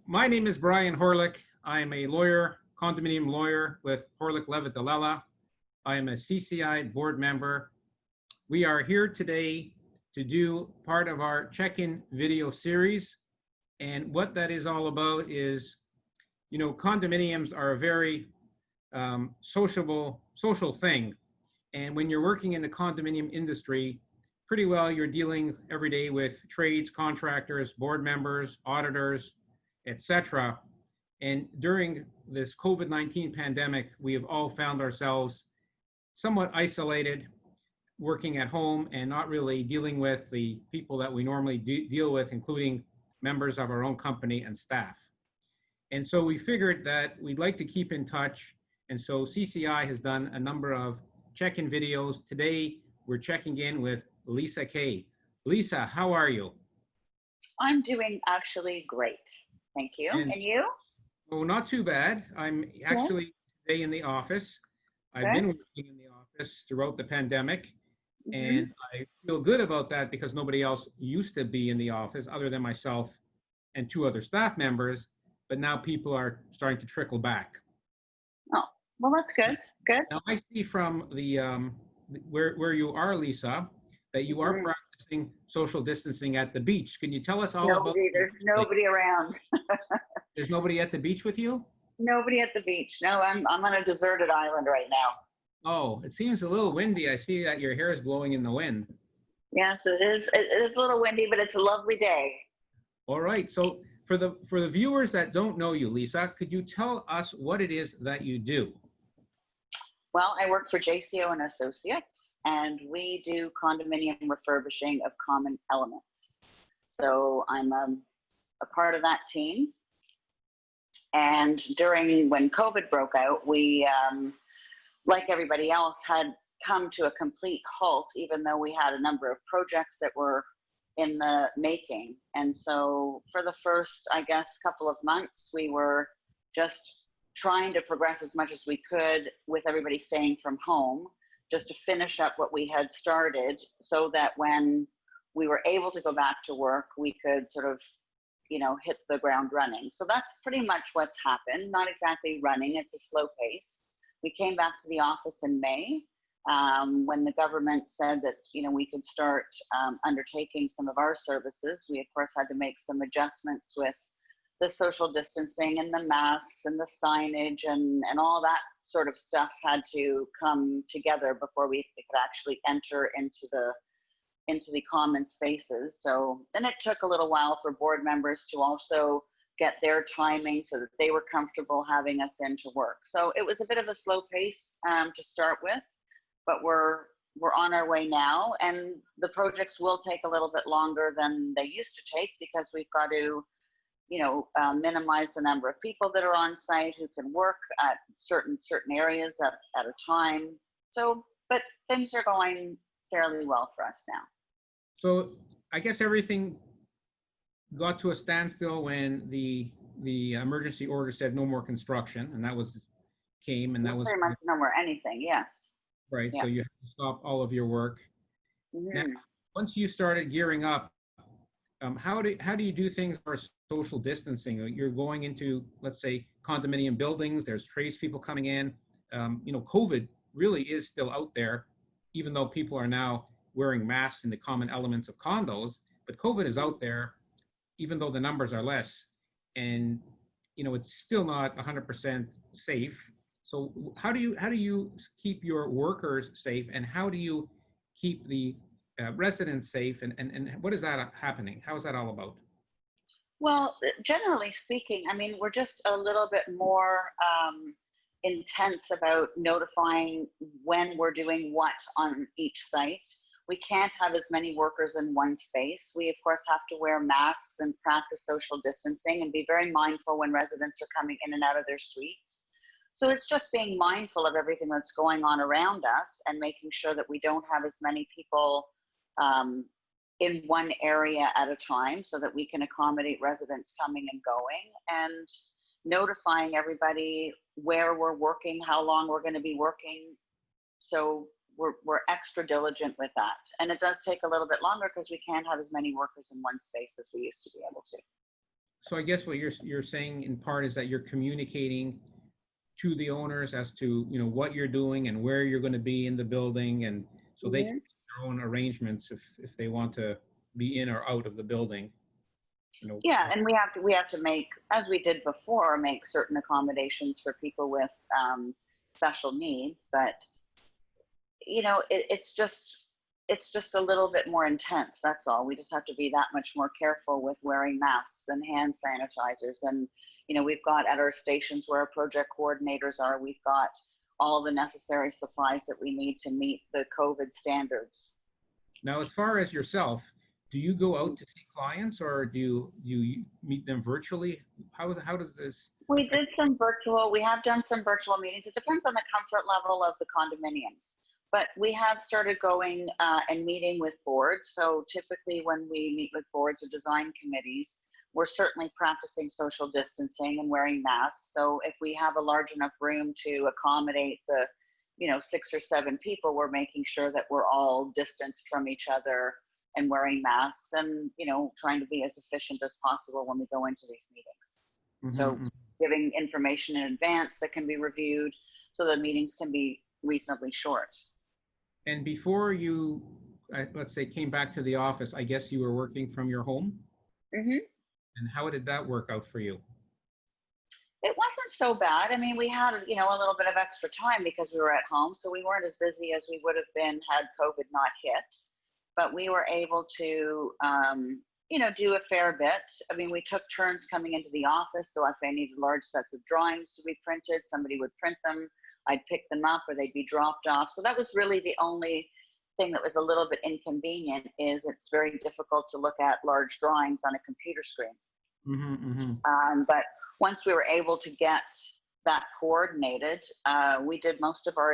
My name is Brian Horlick. I am a lawyer, condominium lawyer with Horlick Levitt Delela. I am a CCI board member. We are here today to do part of our check-in video series. And what that is all about is, condominiums are a very social thing. And when you're working in the condominium industry, pretty well you're dealing every day with trades, contractors, board members, auditors, etc. And during this COVID-19 pandemic, we have all found ourselves somewhat isolated, working at home and not really dealing with the people that we normally deal with, including members of our own company and staff. And so we figured that we'd like to keep in touch. And so CCI has done a number of check-in videos. Today, we're checking in with Lisa Kay. Lisa, how are you? I'm doing actually great. Thank you. And you? Oh, not too bad. I'm actually today in the office. I've been working in the office throughout the pandemic, and I feel good about that because nobody else used to be in the office other than myself and two other staff members, but now people are starting to trickle back. Oh, well, that's good. Good. Now I see from the where you are, Lisa, that you are practicing social distancing at the beach. Can you tell us all about? There's nobody around. There's nobody at the beach with you? Nobody at the beach. No, I'm on a deserted island right now. Oh, it seems a little windy. I see that your hair is blowing in the wind. Yes, it is. It is a little windy, but it's a lovely day. All right. So for the viewers that don't know you, Lisa, could you tell us what it is that you do? Well, I work for JCO and Associates, and we do condominium refurbishing of common elements. So I'm a part of that team. And when COVID broke out, we, like everybody else, had come to a complete halt, even though we had a number of projects that were in the making. And so for the first, I guess, couple of months, we were just trying to progress as much as we could with everybody staying from home, just to finish up what we had started so that when we were able to go back to work, we could sort of hit the ground running. So that's pretty much what's happened. Not exactly running, it's a slow pace. We came back to the office in May when the government said that, we could start undertaking some of our services. We, of course, had to make some adjustments with the social distancing and the masks and the signage and all that sort of stuff had to come together before we could actually enter into the common spaces. So then it took a little while for board members to also get their timing so that they were comfortable having us in to work. So it was a bit of a slow pace to start with, but we're on our way now, and the projects will take a little bit longer than they used to take because we've got to minimize the number of people that are on site who can work at certain areas at a time. So, but things are going fairly well for us now. So I guess everything got to a standstill when the emergency order said no more construction, and that was pretty much no more anything. Yes. Right. Yeah. So you have to stop all of your work. Now, once you started gearing up, how do you do things for social distancing? You're going into, let's say, condominium buildings. There's tradespeople coming in. COVID really is still out there, even though people are now wearing masks in the common elements of condos. But COVID is out there, even though the numbers are less, and it's still not 100% safe. So how do you keep your workers safe, and how do you keep the residents safe, and what is that happening? How is that all about? Well, generally speaking, I mean, we're just a little bit more intense about notifying when we're doing what on each site. We can't have as many workers in one space. We, of course, have to wear masks and practice social distancing and be very mindful when residents are coming in and out of their suites. So it's just being mindful of everything that's going on around us and making sure that we don't have as many people in one area at a time so that we can accommodate residents coming and going, and notifying everybody where we're working, how long we're going to be working. So we're extra diligent with that. And it does take a little bit longer because we can't have as many workers in one space as we used to be able to. So I guess what you're saying in part is that you're communicating to the owners as to, what you're doing and where you're going to be in the building, and so they can Hmm. make their own arrangements if they want to be in or out of the building, you know. Yeah, and we have to make, as we did before, make certain accommodations for people with special needs. But it's just a little bit more intense. That's all. We just have to be that much more careful with wearing masks and hand sanitizers. And we've got at our stations where our project coordinators are, we've got all the necessary supplies that we need to meet the COVID standards. Now, as far as yourself, do you go out to see clients, or do you meet them virtually? How does this affect? We have done some virtual meetings. It depends on the comfort level of the condominiums. But we have started going and meeting with boards. So typically when we meet with boards or design committees, we're certainly practicing social distancing and wearing masks. So if we have a large enough room to accommodate the, 6 or 7 people, we're making sure that we're all distanced from each other and wearing masks and, trying to be as efficient as possible when we go into these meetings. So Mhm. giving information in advance that can be reviewed so the meetings can be reasonably short. And before you, let's say, came back to the office, I guess you were working from your home. Hmm. And how did that work out for you? It wasn't so bad. I mean, we had, a little bit of extra time because we were at home, so we weren't as busy as we would have been had COVID not hit. But we were able to, do a fair bit. I mean, we took turns coming into the office. So if I needed large sets of drawings to be printed, somebody would print them. I'd pick them up or they'd be dropped off. So that was really the only thing that was a little bit inconvenient is it's very difficult to look at large drawings on a computer screen. Hmm. But once we were able to get that coordinated, we did most of our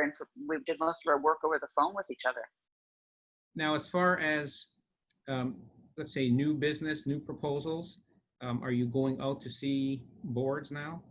work over the phone with each other. Now, as far as, um, let's say, new business, new proposals, are you going out to see boards now?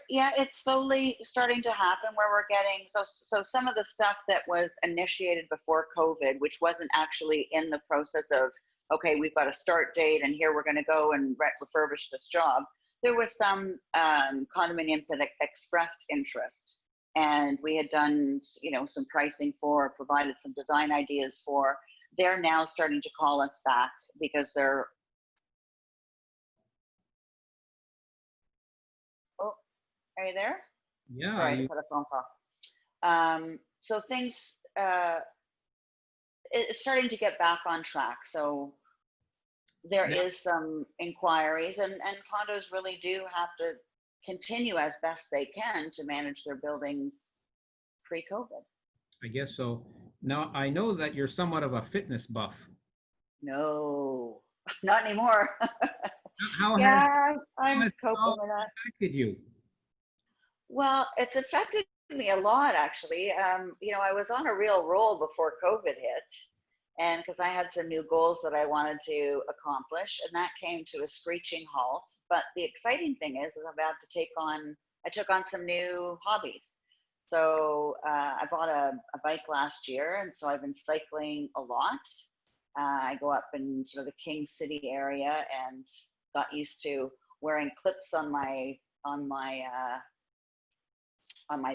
Yeah, it's slowly starting to happen where we're getting so some of the stuff that was initiated before COVID, which wasn't actually in the process of, okay, we've got a start date and here we're going to go and refurbish this job. There was some condominiums that expressed interest, and we had done, some pricing for, provided some design ideas for. They're now starting to call us back because they're. Oh, are you there? Yeah, Sorry, I you. just had a phone call. So things, it's starting to get back on track. So there Now, is some inquiries, and condos really do have to continue as best they can to manage their buildings pre-COVID. I guess so. Now, I know that you're somewhat of a fitness buff. No, not anymore. How has Yeah, how I'm has it coping all with that. affected you? Well, it's affected me a lot, actually. I was on a real roll before COVID hit, and because I had some new goals that I wanted to accomplish, and that came to a screeching halt. But the exciting thing is I took on some new hobbies. So I bought a bike last year, and so I've been cycling a lot. I go up in sort of the King City area, and got used to wearing clips on my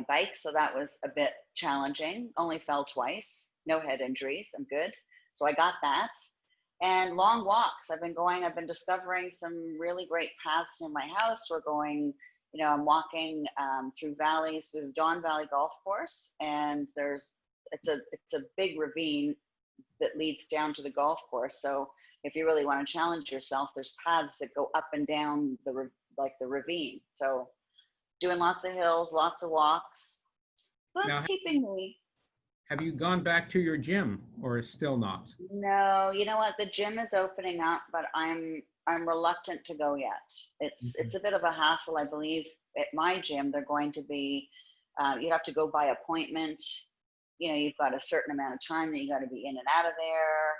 bike, so that was a bit challenging. Only fell twice, no head injuries. I'm good. So I got that. And long walks. I've been discovering some really great paths near my house. I'm walking through valleys, through the John Valley Golf Course, and it's a big ravine that leads down to the golf course. So if you really want to challenge yourself, there's paths that go up and down the ravine. So doing lots of hills, lots of walks. So Now, that's keeping me. have you gone back to your gym, or still not? No, you know what? The gym is opening up, but I'm reluctant to go yet. Mhm. It's a bit of a hassle. I believe at my gym they're going to be. You'd have to go by appointment. You've got a certain amount of time that you got to be in and out of there.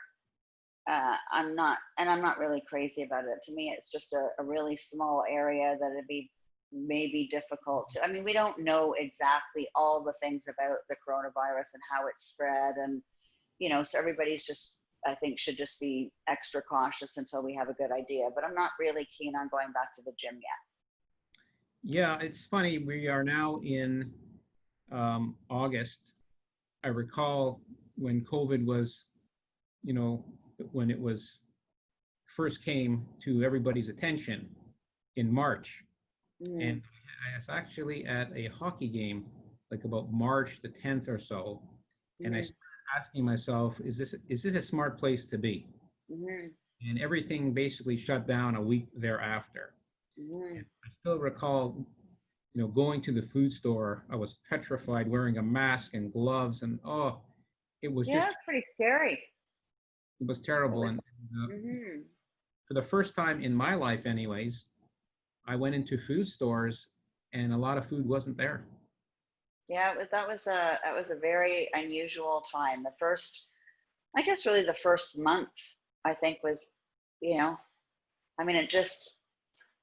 I'm not really crazy about it. To me, it's just a really small area that it'd be maybe difficult. I mean, we don't know exactly all the things about the coronavirus and how it's spread, and so everybody's just I think should just be extra cautious until we have a good idea. But I'm not really keen on going back to the gym yet. Yeah, it's funny. We are now in August. I recall when COVID was, you know, when it was first came to everybody's attention in March. Mm. And I was actually at a hockey game, like about March the 10th or so. And I Mm. started asking myself, is this a smart place to be? Mm. And everything basically shut down a week thereafter. Mm. And I still recall, going to the food store. I was petrified, wearing a mask and gloves, and it was Yeah, just, it's pretty scary. it was It terrible. was. And Mm-hmm. for the first time in my life, anyways, I went into food stores, and a lot of food wasn't there. Yeah, that was a very unusual time. The first, I guess, really the first month, I think was, you know, I mean, it just.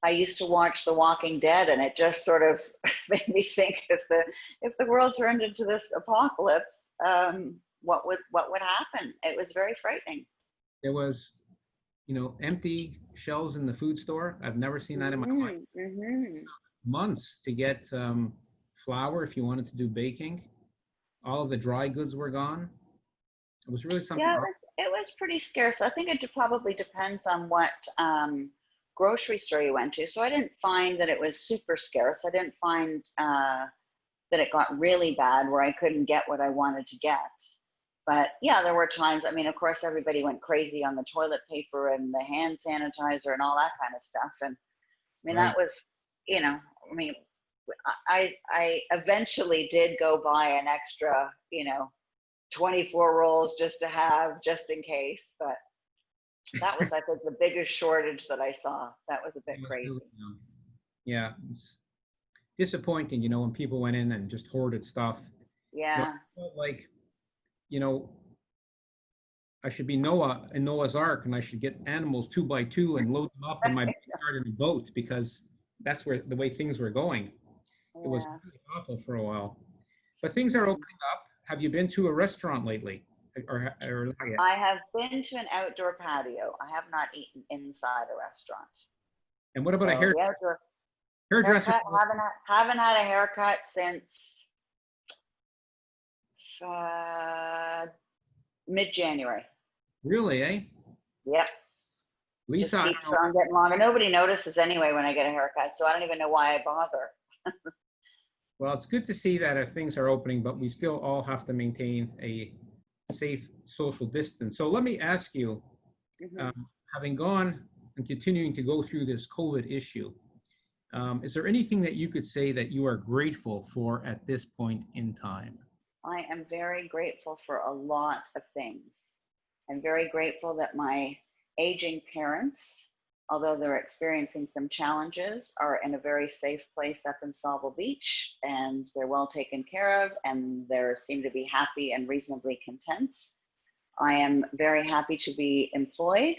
I used to watch The Walking Dead, and it just sort of made me think if the world turned into this apocalypse, what would happen? It was very frightening. There was, empty shelves in the food store. I've never seen that in my life. Hmm. Hmm. Months to get flour if you wanted to do baking. All of the dry goods were gone. It was really something. Yeah, it was pretty scarce. I think it probably depends on what grocery store you went to. So I didn't find that it was super scarce. I didn't find that it got really bad where I couldn't get what I wanted to get. But yeah, there were times, I mean, of course, everybody went crazy on the toilet paper and the hand sanitizer and all that kind of stuff. And I mean, that Right. was, I mean, I eventually did go buy an extra, 24 rolls just to have, just in case. But that was, I think, the biggest shortage that I saw. That was a bit It was crazy. really, yeah, it's disappointing, when people went in and just hoarded stuff. Yeah. I felt like, you know, I should be Noah in Noah's Ark, and I should get animals two by two and load them up in my backyard in a boat, because that's where the way things were going. It was Yeah. really awful for a while, but things are Hmm. opening up. Have you been to a restaurant lately, or not yet? I have been to an outdoor patio. I have not eaten inside a restaurant. And what about a So the outdoor hairdresser? haircut, haven't had a haircut since uh, mid-January. Really, eh? Yep. Lisa, Just I don't keeps know. on getting longer. Nobody notices anyway when I get a haircut, so I don't even know why I bother. Well, it's good to see that things are opening, but we still all have to maintain a safe social distance. So let me ask you, Hmm. um, having gone and continuing to go through this COVID issue, is there anything that you could say that you are grateful for at this point in time? I am very grateful for a lot of things. I'm very grateful that my aging parents, although they're experiencing some challenges, are in a very safe place up in Sauble Beach, and they're well taken care of, and they seem to be happy and reasonably content. I am very happy to be employed.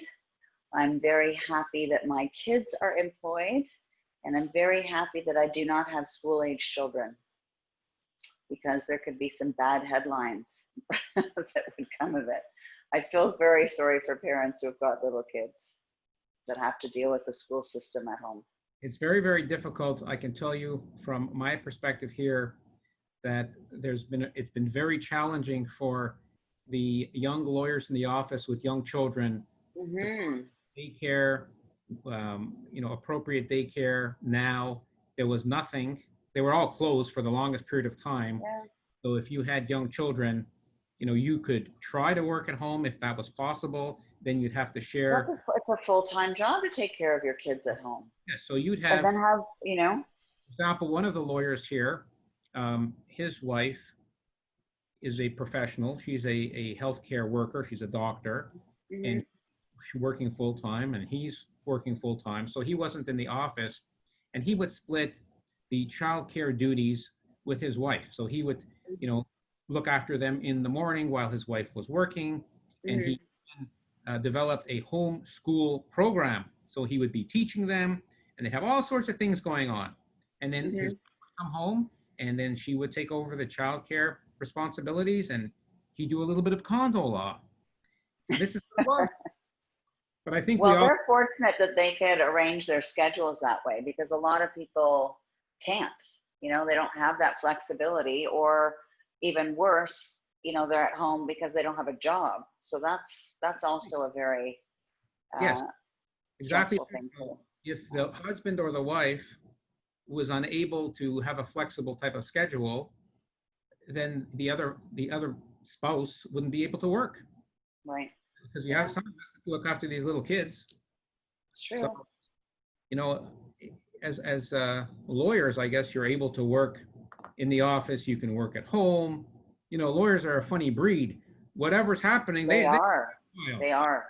I'm very happy that my kids are employed, and I'm very happy that I do not have school-age children, because there could be some bad headlines that would come of it. I feel very sorry for parents who've got little kids that have to deal with the school system at home. It's very, very difficult. I can tell you from my perspective here that it's been very challenging for the young lawyers in the office with young children to Mm-hmm. daycare, appropriate daycare. Now there was nothing. They were all closed for the longest period of time. Yeah, So if you had young children, you could try to work at home if that was possible. Then you'd have to share. it's a full-time job to take care of your kids at home, Yeah, so you'd and have, then have for example, one of the lawyers here, his wife is a professional. She's a healthcare worker. She's a doctor, mm-hmm. and she's working full time, and he's working full time. So he wasn't in the office, and he would split the childcare duties with his wife. So he would, look after them in the morning while his wife was working, and Mm-hmm. he developed a home school program. So he would be teaching them, and they have all sorts of things going on. And then his Mm-hmm. wife would come home, and then she would take over the childcare responsibilities, and he'd do a little bit of condo law. This is what it was. But I think Well, they're fortunate that they could arrange their schedules that way, because a lot of people can't. You know, they don't have that flexibility, or even worse, you know, they're at home because they don't have a job. So that's also a very yes, exactly. stressful thing too. If the husband or the wife was unable to have a flexible type of schedule, then the other spouse wouldn't be able to work, Right. because you have someone has to look after these little kids. It's true. So, you know, as lawyers, I guess you're able to work in the office. You can work at home. You know, lawyers are a funny breed. Whatever's happening, They are. They are.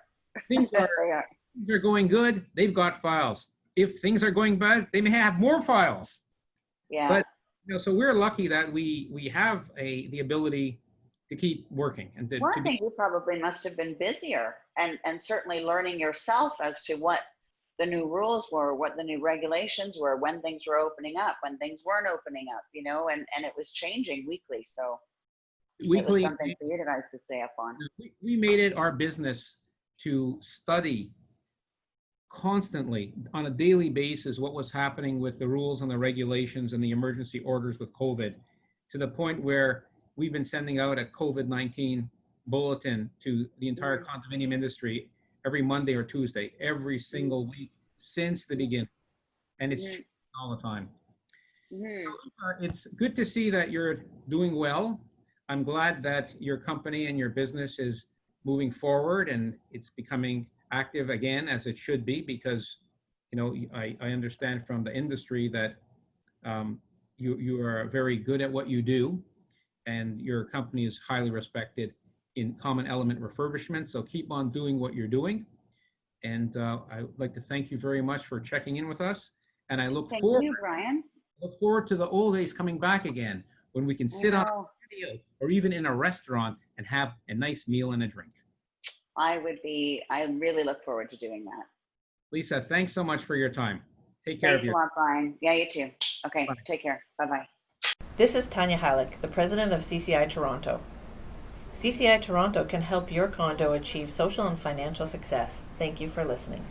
Things are They are. things are going good. They've got files. If things are going bad, they may have more files. Yeah. But you know, so we're lucky that we have the ability to keep working and Well, I think you probably must have been busier, and certainly learning yourself as to what the new rules were, what the new regulations were, when things were opening up, when things weren't opening up, you know, and it was changing weekly. So it was something for you guys to stay up on. We made it our business to study constantly on a daily basis what was happening with the rules and the regulations and the emergency orders with COVID, to the point where we've been sending out a COVID-19 bulletin to the entire condominium industry every Monday or Tuesday, every single week since the beginning. And it's changing all the time. It's good to see that you're doing well. I'm glad that your company and your business is moving forward and it's becoming active again, as it should be, because, you know, I understand from the industry that you are very good at what you do, and your company is highly respected in common element refurbishment. So keep on doing what you're doing. And I would like to thank you very much for checking in with us. And I look forward to the old days coming back again, when we can sit on a patio or even in a restaurant and have a nice meal and a drink. I really look forward to doing that. Lisa, thanks so much for your time. Take care. Thanks a lot, Brian. Yeah, you too. Okay, Bye. Take care. Bye-bye. This is Tanya Halleck, the president of CCI Toronto. CCI Toronto can help your condo achieve social and financial success. Thank you for listening.